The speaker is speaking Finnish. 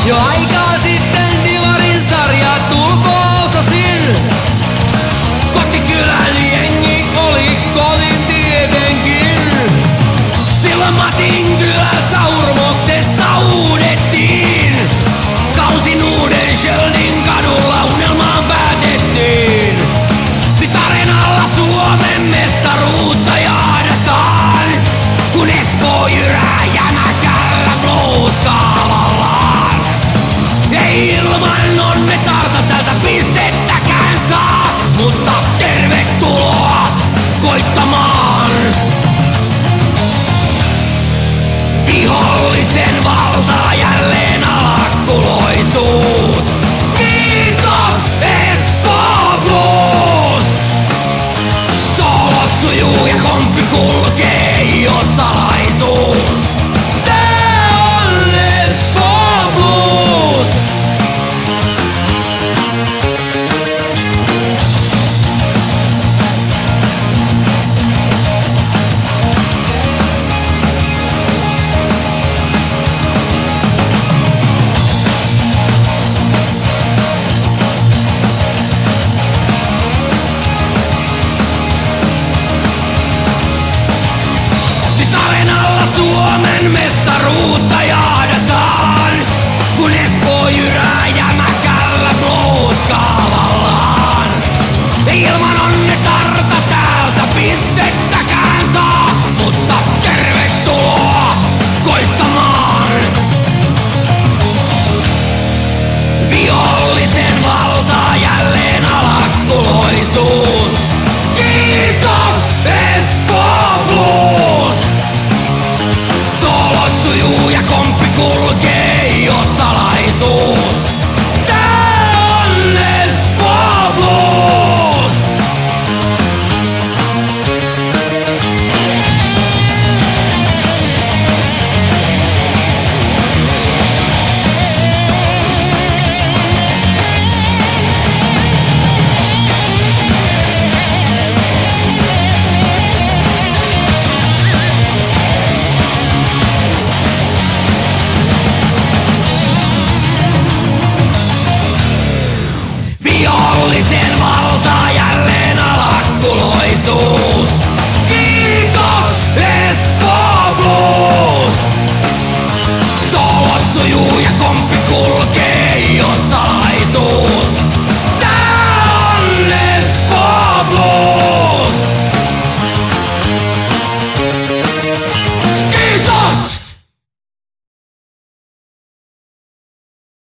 Jo aikaa sitten divarin sarja tulkoosasin. Kotikylän jengi oli kovin tietenkin. Silloin Matin kylässä Urmoksessa uudettiin. Kausin uuden Sheldin kadulla unelmaan päätettiin. Nyt areenalla Suomen mestaruutta jahdataan. Kun Espoo jyrää jämäkällä blues-kaavallaan. Ei ilman onnetarta tältä pistettäkään saa. Mutta tervetuloa koittamaan. Vihollisen valtaa jälleen alakkuloisuus. Kiitos Espoo Blues! Soolot sujuu ja komppi kulkee, ei oo salaisuus. Tää on Espoo Blues! Suomen mestaruutta jahdataan, kun Espoo jyrää jämäkällä blues-kaavallaan. Ei ilman onnetarta täältä pistettäkään saa, mutta tervetuloa koittamaan. Vihollisen valtaa jälleen alakkuloisuus. Kiitos Espoo Blues! Soolot sujuu ja komppi kulkee, ei oo salaisuus. Tää on Espoo Blues! Vihollisen valtaa jälleen alakkuloisuus. Kiitos Espoo Blues! Soolot sujuu ja komppi kulkee.